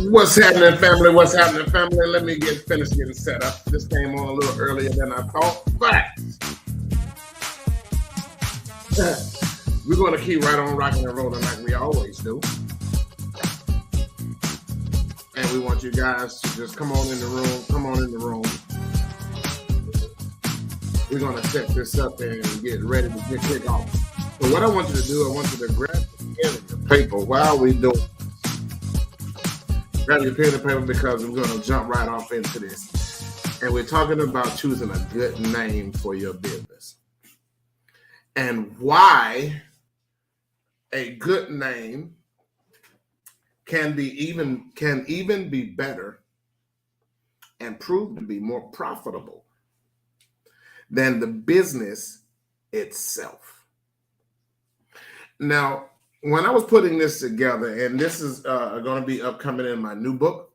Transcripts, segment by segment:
What's happening, family? What's happening, family? Let me get finished getting set up. This came on a little earlier than I thought, but we're going to keep right on rocking and rolling like we always do. And we want you guys to just come on in the room. Come on in the room. We're going to set this up and get ready to get kicked off. So what I want you to do, I want you to grab the pen and the paper while we do it. Grab your pen and paper because we're going to jump right off into this. And we're talking about choosing a good name for your business. And why a good name can even be better and prove to be more profitable than the business itself. Now, when I was putting this together, and this is going to be upcoming in my new book,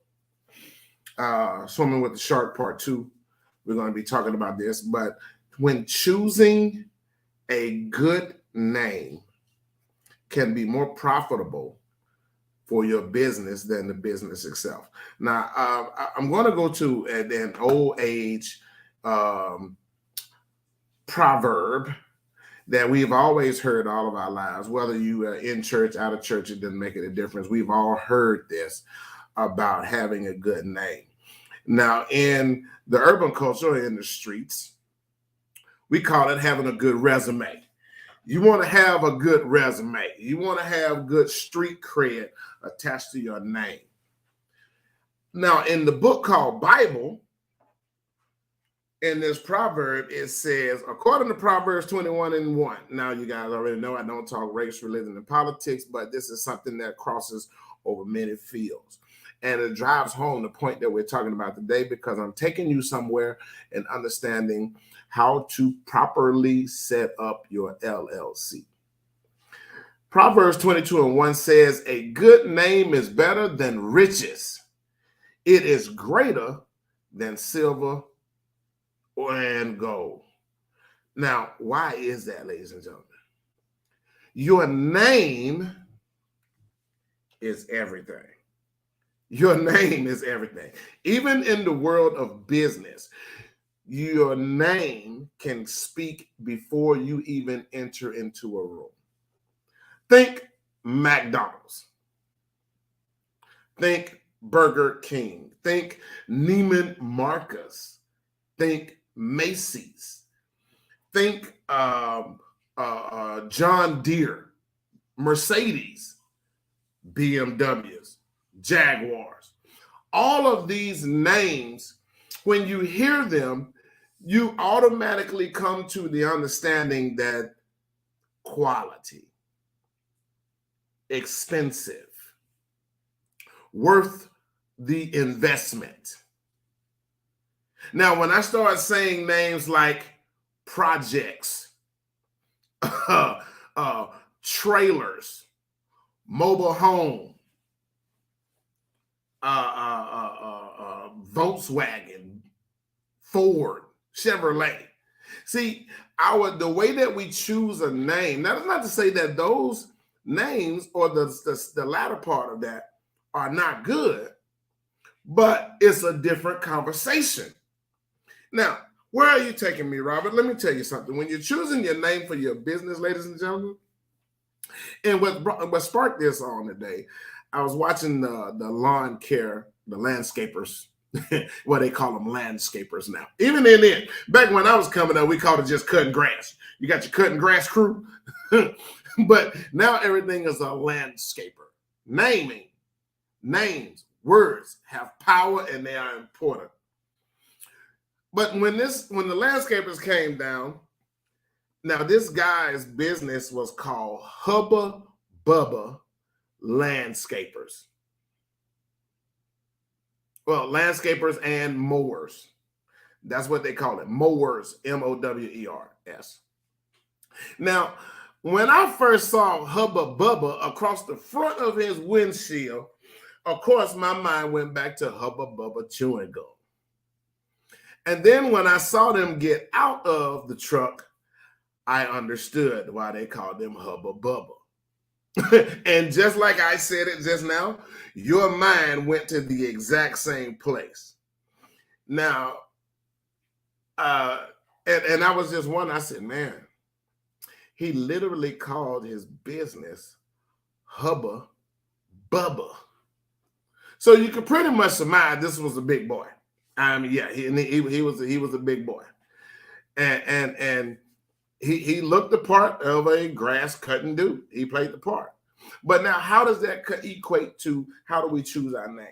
Swimming with the Shark Part 2, we're going to be talking about this. But when choosing a good name can be more profitable for your business than the business itself. Now, I'm going to go to an old age proverb that we've always heard all of our lives, whether you are in church, out of church, it doesn't make any difference. We've all heard this about having a good name. Now, in the urban culture, in the streets, we call it having a good resume. You want to have a good resume. You want to have good street cred attached to your name. Now, in the book called Bible, in this proverb, it says, according to Proverbs 21:1. Now, you guys already know I don't talk race, religion, and politics, but this is something that crosses over many fields. And it drives home the point that we're talking about today, because I'm taking you somewhere and understanding how to properly set up your LLC. Proverbs 22:1 says, a good name is better than riches. It is greater than silver and gold. Now, why is that, ladies and gentlemen? Your name is everything. Your name is everything. Even in the world of business, your name can speak before you even enter into a room. Think McDonald's. Think Burger King. Think Neiman Marcus. Think Macy's. Think John Deere, Mercedes, BMWs, Jaguars. All of these names, when you hear them, you automatically come to the understanding that quality, expensive, worth the investment. Now, when I start saying names like projects, trailers, mobile home, Volkswagen, Ford, Chevrolet. See, the way that we choose a name, that's not to say that those names or the latter part of that are not good, but it's a different conversation. Now, where are you taking me, Robert? Let me tell you something. When you're choosing your name for your business, ladies and gentlemen, and what sparked this on today, I was watching the lawn care, the landscapers, well, they call them landscapers now. Even in it, back when I was coming up, we called it just cutting grass. You got your cutting grass crew, but now everything is a landscaper. Naming, names, words have power and they are important. But when the landscapers came down, now this guy's business was called Hubba Bubba Landscapers. Well, landscapers and mowers. That's what they call it. Mowers, M-O-W-E-R-S. Now, when I first saw Hubba Bubba across the front of his windshield, of course, my mind went back to Hubba Bubba Chewing Gum. And then when I saw them get out of the truck, I understood why they called them Hubba Bubba. And just like I said it just now, your mind went to the exact same place. Now, uh, and I was just wondering, I said, man, he literally called his business Hubba Bubba. So you could pretty much surmise this was a big boy. I mean, yeah, he was a big boy, and he looked the part of a grass cutting dude. He played the part. But now, how does that equate to how do we choose our name?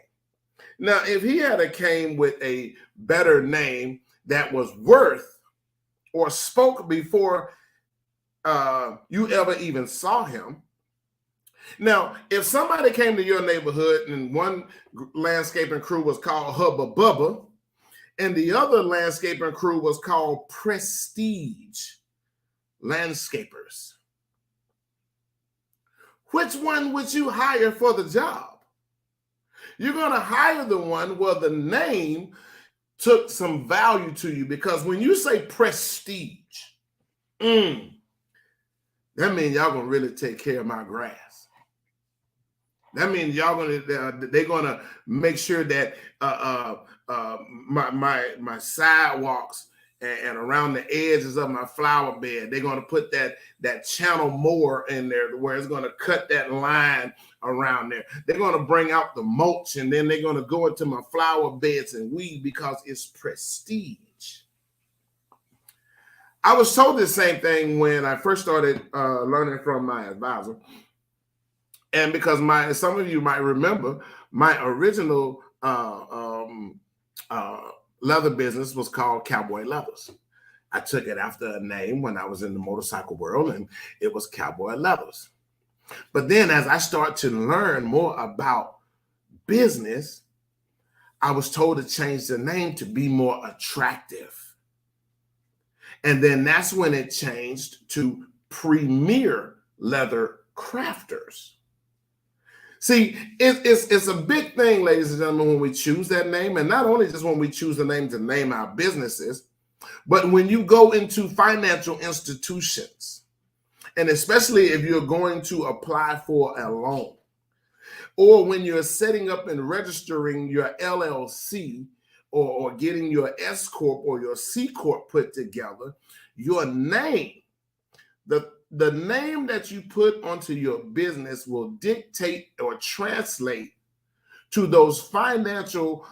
Now, if he had a came with a better name that was worth or spoke before you ever even saw him. Now, if somebody came to your neighborhood and one landscaping crew was called Hubba Bubba and the other landscaping crew was called Prestige Landscapers, which one would you hire for the job? You're going to hire the one where the name took some value to you, because when you say prestige, that means y'all going to really take care of my grass. That means y'all they're gonna make sure that my sidewalks and around the edges of my flower bed, they're gonna put that channel mower in there where it's gonna cut that line around there. They're gonna bring out the mulch, and then they're gonna go into my flower beds and weed because it's prestige. I was told the same thing when I first started learning from my advisor. And because some of you might remember, my original leather business was called Cowboy Leathers. I took it after a name when I was in the motorcycle world, and it was Cowboy Leathers. But then as I started to learn more about business, I was told to change the name to be more attractive. And then that's when it changed to Premier Leather Crafters. See, it's a big thing, ladies and gentlemen, when we choose that name, and not only just when we choose the name to name our businesses, but when you go into financial institutions, and especially if you're going to apply for a loan, or when you're setting up and registering your LLC or getting your S Corp or your C Corp put together, your name, the name that you put onto your business will dictate or translate to those financial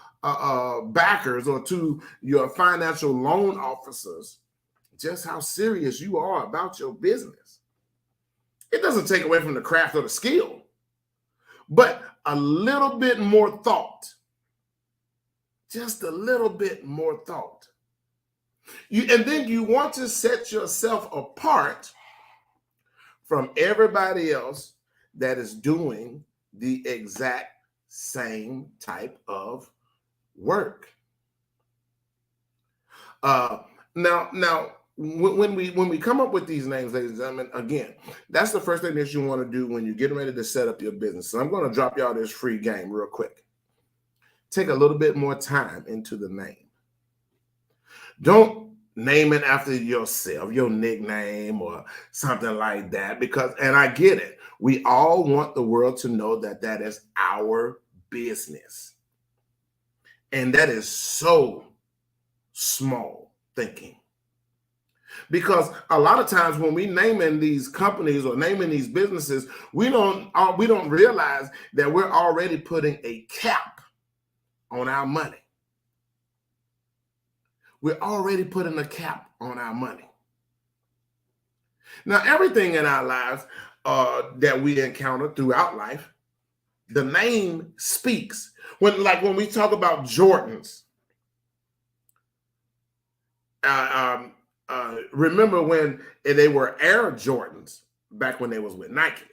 backers or to your financial loan officers just how serious you are about your business. It doesn't take away from the craft or the skill, but a little bit more thought, just a little bit more thought. And then you want to set yourself apart from everybody else that is doing the exact same type of work. Now, when we come up with these names, ladies and gentlemen, again, that's the first thing that you want to do when you're getting ready to set up your business. So I'm going to drop y'all this free game real quick. Take a little bit more time into the name. Don't name it after yourself, your nickname or something like that, because, and I get it, we all want the world to know that that is our business. And that is so small thinking. Because a lot of times when we naming these companies or naming these businesses, we don't realize that we're already putting a cap on our money. We're already putting a cap on our money. Now, everything in our lives that we encounter throughout life, the name speaks. When we talk about Jordans, remember when they were Air Jordans back when they was with Nike.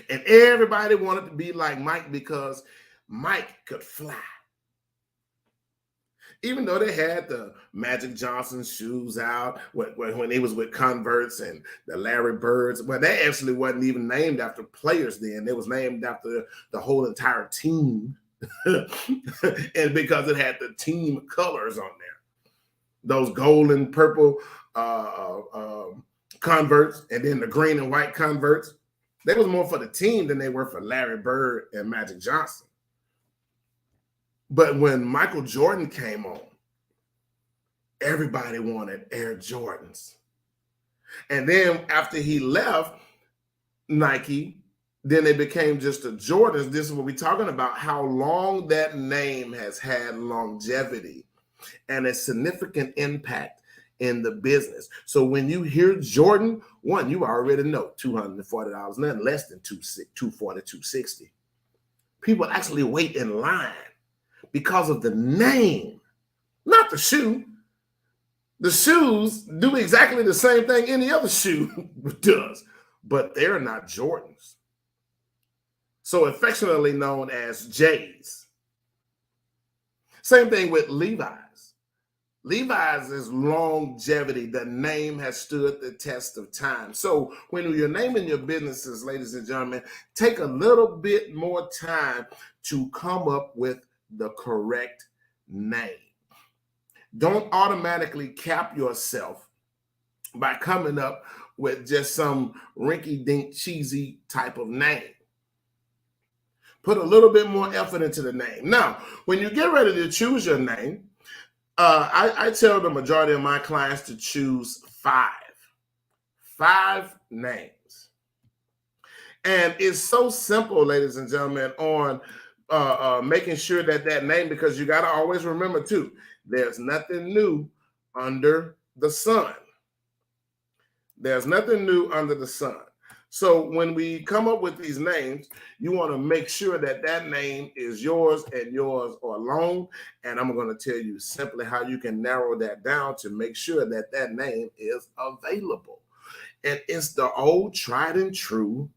And everybody wanted to be like Mike because Mike could fly. Even though they had the Magic Johnson shoes out when he was with Converse and the Larry Birds, but they actually wasn't even named after players then. It was named after the whole entire team. And because it had the team colors on there, those gold and purple Converts, and then the green and white Converts. They was more for the team than they were for Larry Bird and Magic Johnson. But when Michael Jordan came on, everybody wanted Air Jordans. And then after he left Nike, then they became just the Jordans. This is what we're talking about, how long that name has had longevity and a significant impact in the business. So when you hear Jordan, one, you already know $240, nothing less than $240, $260. People actually wait in line because of the name, not the shoe. The shoes do exactly the same thing any other shoe does, but they're not Jordans. So affectionately known as J's. Same thing with Levi's. Levi's is longevity. The name has stood the test of time. So when you're naming your businesses, ladies and gentlemen, take a little bit more time to come up with the correct name. Don't automatically cap yourself by coming up with just some rinky-dink cheesy type of name. Put a little bit more effort into the name. Now, when you get ready to choose your name, I tell the majority of my clients to choose five names. And it's so simple, ladies and gentlemen, on making sure that name, because you got to always remember too, there's nothing new under the sun. There's nothing new under the sun. So when we come up with these names, you want to make sure that name is yours and yours alone. And I'm going to tell you simply how you can narrow that down to make sure that name is available. And it's the old tried and true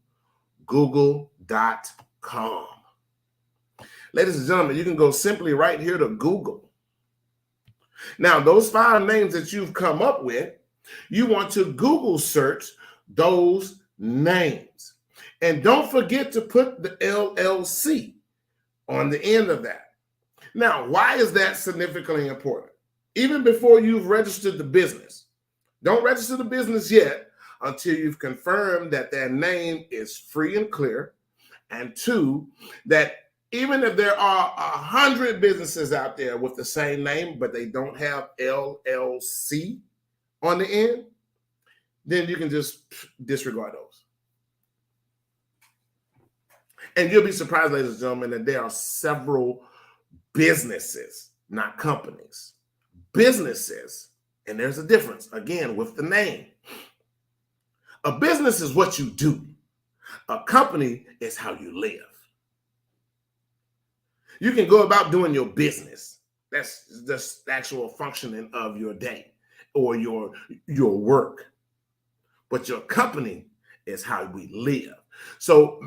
Google.com. Ladies and gentlemen, you can go simply right here to Google. Now, those 5 names that you've come up with, you want to Google search those names. And don't forget to put the LLC on the end of that. Now, why is that significantly important? Even before you've registered the business, don't register the business yet until you've confirmed that name is free and clear. And 2, that even if there are 100 businesses out there with the same name, but they don't have LLC on the end, then you can just disregard those. And you'll be surprised, ladies and gentlemen, that there are several businesses, not companies, businesses. And there's a difference, again, with the name. A business is what you do. A company is how you live. You can go about doing your business. That's the actual functioning of your day or your work. But your company is how we live. So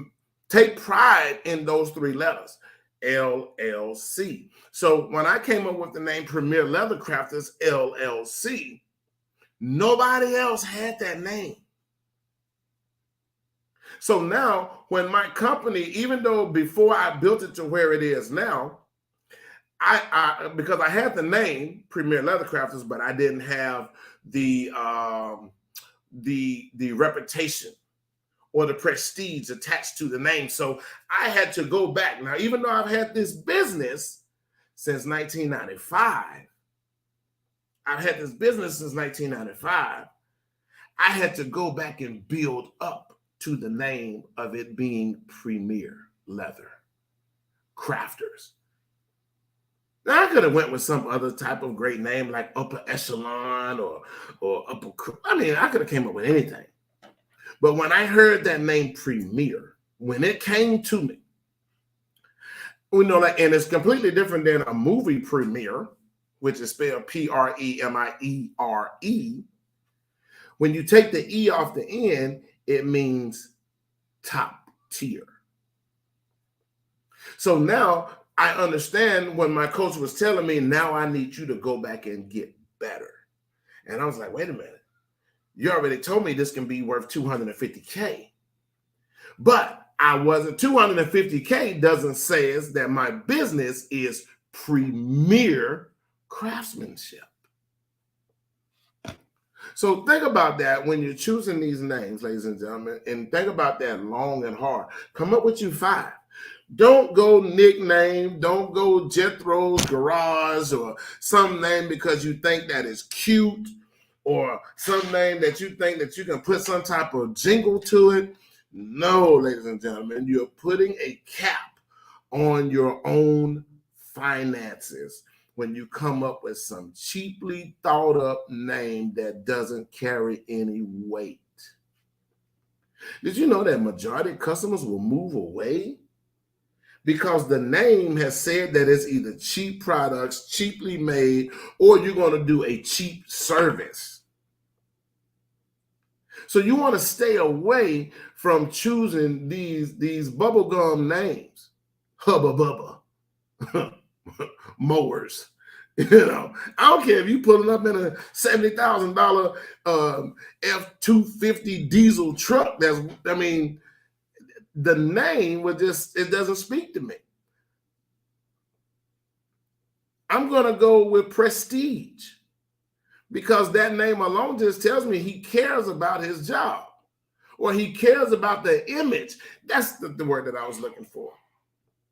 take pride in those 3 letters, LLC. So when I came up with the name Premier Leather Crafters, LLC, nobody else had that name. So now when my company, even though before I built it to where it is now, because I had the name Premier Leather Crafters, but I didn't have the reputation or the prestige attached to the name. So I had to go back. Now, even though I've had this business since 1995, I had to go back and build up to the name of it being Premier Leather Crafters. Now, I could have went with some other type of great name like Upper Echelon or Upper, I could have came up with anything. But when I heard that name Premier, when it came to me, and it's completely different than a movie premiere, which is spelled Premiere. When you take the E off the end, it means top tier. So now I understand when my coach was telling me, now I need you to go back and get better. And I was like, wait a minute. You already told me this can be worth $250K. But I wasn't. $250K doesn't say that my business is premier craftsmanship. So think about that when you're choosing these names, ladies and gentlemen, and think about that long and hard. Come up with you 5. Don't go nickname. Don't go Jethro's Garage or some name because you think that is cute, or some name that you think that you can put some type of jingle to it. No, ladies and gentlemen, you're putting a cap on your own finances when you come up with some cheaply thought up name that doesn't carry any weight. Did you know that majority of customers will move away because the name has said that it's either cheap products, cheaply made, or you're going to do a cheap service? So you want to stay away from choosing these bubblegum names. Hubba Bubba. Mowers. I don't care if you pulling up in a $70,000 F-250 diesel truck. The name it doesn't speak to me. I'm gonna go with Prestige because that name alone just tells me he cares about his job, or he cares about the image. That's the word that I was looking for.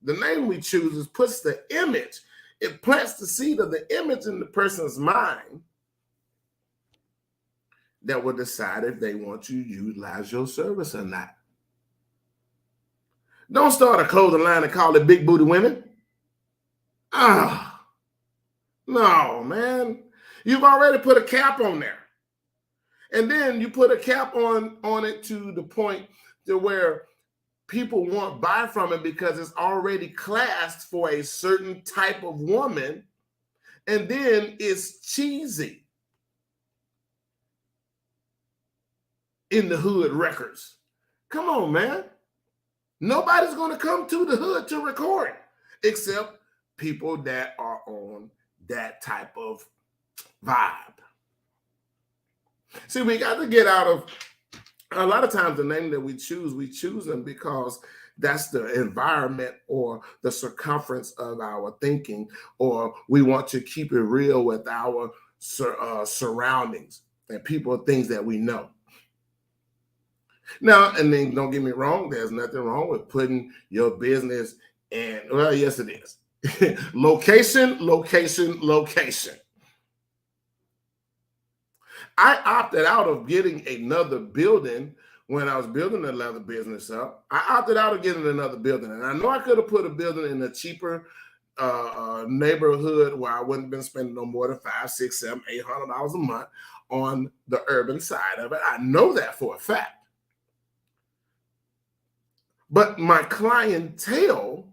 The name we choose puts the image. It plants the seed of the image in the person's mind that will decide if they want to utilize your service or not. Don't start a clothing line and call it Big Booty Women. No, man. You've already put a cap on there. And then you put a cap on it to the point to where people won't buy from it because it's already classed for a certain type of woman, and then it's cheesy. In the Hood Records. Come on, man. Nobody's going to come to the hood to record except people that are on that type of vibe. See, we got to get out of, a lot of times the name that we choose them because that's the environment or the circumference of our thinking, or we want to keep it real with our surroundings and people, things that we know. Now, and then don't get me wrong, there's nothing wrong with putting your business in, well, yes, it is. Location. I opted out of getting another building when I was building the leather business up. I opted out of getting another building. And I know I could have put a building in a cheaper neighborhood where I wouldn't have been spending no more than $500, $600, $700, $800 a month on the urban side of it. I know that for a fact. But my clientele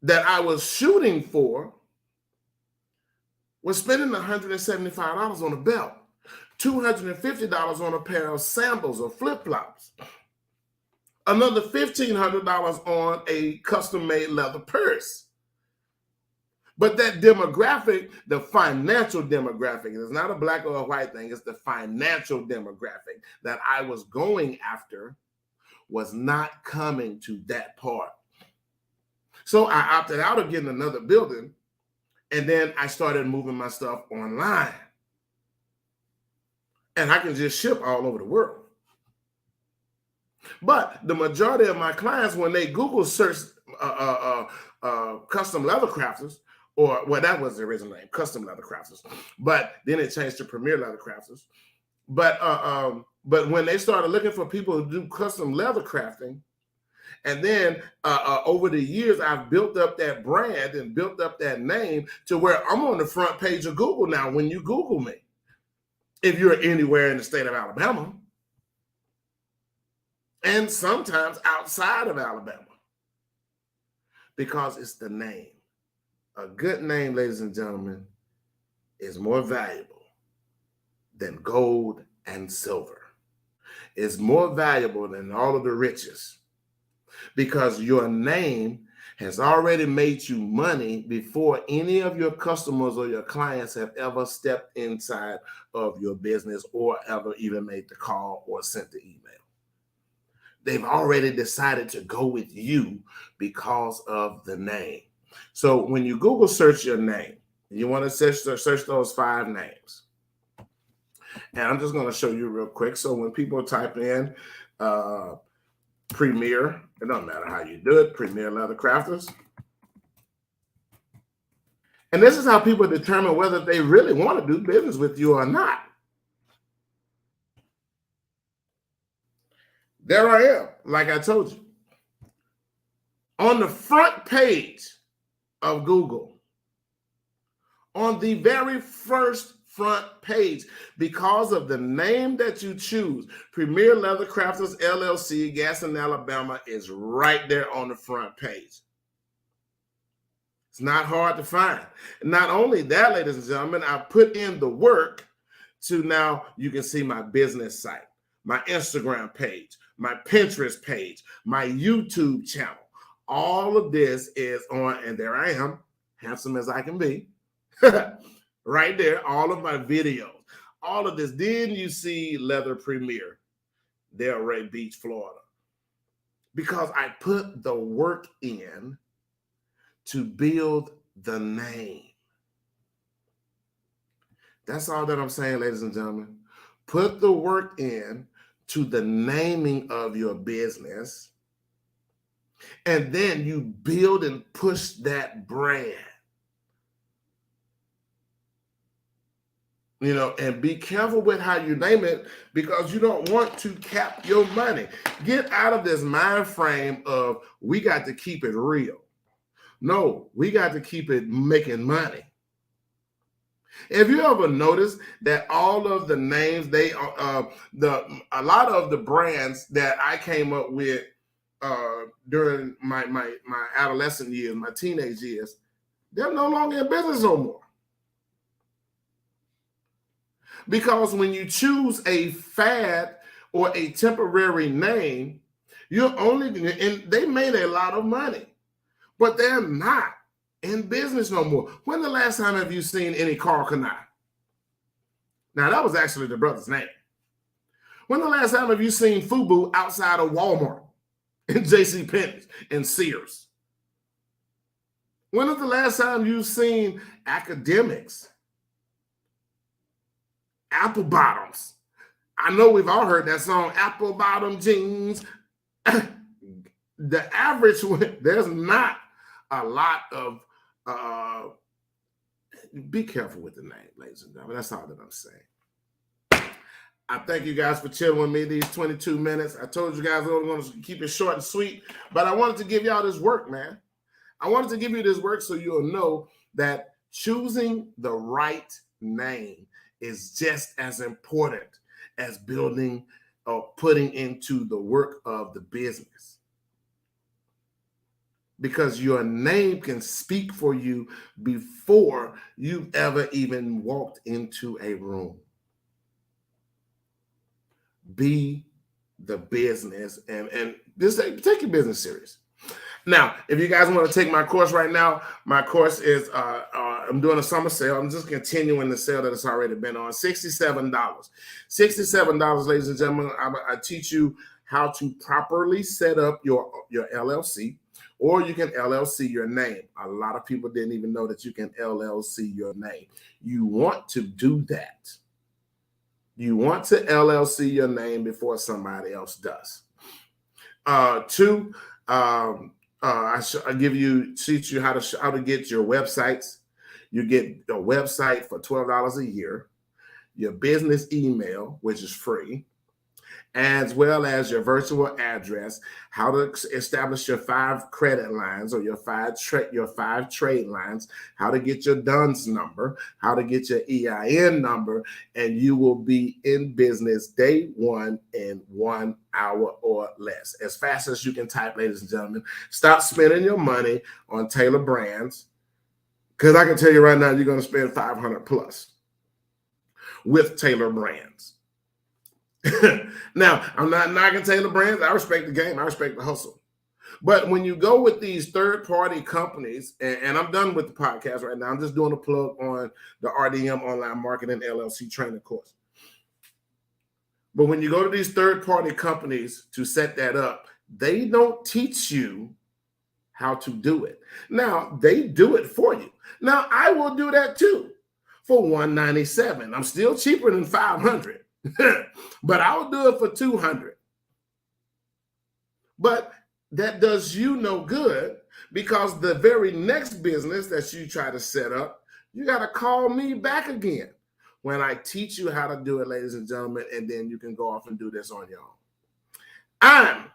that I was shooting for was spending $175 on a belt, $250 on a pair of sandals or flip-flops, another $1,500 on a custom-made leather purse. But that demographic, the financial demographic, it's not a black or a white thing, it's the financial demographic that I was going after was not coming to that part. So I opted out of getting another building, and then I started moving my stuff online. And I can just ship all over the world. But the majority of my clients, when they Google search custom leather crafters, or, well, that was the original name, Custom Leather Crafters, but then it changed to Premier Leather Crafters. But when they started looking for people who do custom leather crafting, and then over the years, I've built up that brand and built up that name to where I'm on the front page of Google now when you Google me, if you're anywhere in the state of Alabama, and sometimes outside of Alabama, because it's the name. A good name, ladies and gentlemen, is more valuable than gold and silver. It's more valuable than all of the riches, because your name has already made you money before any of your customers or your clients have ever stepped inside of your business or ever even made the call or sent the email. They've already decided to go with you because of the name. So when you Google search your name, you want to search those 5 names. And I'm just going to show you real quick. So when people type in Premier, it doesn't matter how you do it, Premier Leather Crafters. And this is how people determine whether they really want to do business with you or not. There I am, like I told you. On the front page of Google, on the very first front page, because of the name that you choose, Premier Leather Crafters LLC, Gaston, Alabama, is right there on the front page. It's not hard to find. Not only that, ladies and gentlemen, I put in the work to now you can see my business site, my Instagram page, my Pinterest page, my YouTube channel. All of this is on, and there I am, handsome as I can be. Right there, all of my videos, all of this. Then you see Leather Premier, Delray Beach, Florida. Because I put the work in to build the name. That's all that I'm saying, ladies and gentlemen. Put the work in to the naming of your business, and then you build and push that brand. You know, and be careful with how you name it, because you don't want to cap your money. Get out of this mind frame of we got to keep it real. No, we got to keep it making money. Have you ever noticed that all of the names, a lot of the brands that I came up with during my adolescent years, my teenage years, they're no longer in business no more. Because when you choose a fad or a temporary name, you're only, and they made a lot of money, but they're not in business no more. When the last time have you seen any Carl Kanai? Now, that was actually the brother's name. When the last time have you seen FUBU outside of Walmart and JCPenney's and Sears? When is the last time you've seen Academics, Apple Bottoms? I know we've all heard that song, Apple Bottom Jeans. The average one, there's not a lot of, be careful with the name, ladies and gentlemen. That's all that I'm saying. I thank you guys for chilling with me these 22 minutes. I told you guys I was going to keep it short and sweet, but I wanted to give y'all this work, man. I wanted to give you this work so you'll know that choosing the right name is just as important as building or putting into the work of the business. Because your name can speak for you before you've ever even walked into a room. Be the business and just take your business serious. Now, if you guys want to take my course right now, my course is, I'm doing a summer sale. I'm just continuing the sale that it's already been on, $67. $67, ladies and gentlemen. I teach you how to properly set up your LLC, or you can LLC your name. A lot of people didn't even know that you can LLC your name. You want to do that. You want to LLC your name before somebody else does. Two, I teach you how to get your websites. You get a website for $12 a year, your business email, which is free, as well as your virtual address, how to establish your 5 credit lines or your 5 trade lines, how to get your DUNS number, how to get your EIN number, and you will be in business day one in 1 hour or less. As fast as you can type, ladies and gentlemen. Stop spending your money on Tailor Brands, because I can tell you right now, you're going to spend $500 plus with Tailor Brands. Now, I'm not knocking Tailor Brands. I respect the game. I respect the hustle. But when you go with these third-party companies, and I'm done with the podcast right now. I'm just doing a plug on the RDM Online Marketing LLC training course. But when you go to these third-party companies to set that up, they don't teach you how to do it. Now, they do it for you. Now, I will do that too. for $197. I'm still cheaper than $500, but I'll do it for $200. But that does you no good, because the very next business that you try to set up, you got to call me back again when I teach you how to do it, ladies and gentlemen, and then you can go off and do this on your own. I'm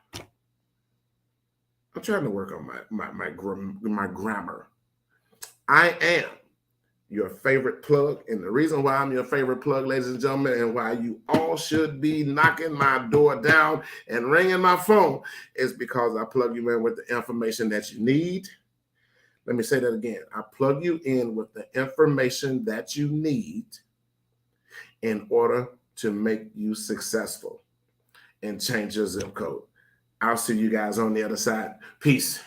trying to work on my grammar. I am your favorite plug, and the reason why I'm your favorite plug, ladies and gentlemen, and why you all should be knocking my door down and ringing my phone, is because I plug you in with the information that you need. Let me say that again. I plug you in with the information that you need in order to make you successful and change your zip code. I'll see you guys on the other side. Peace.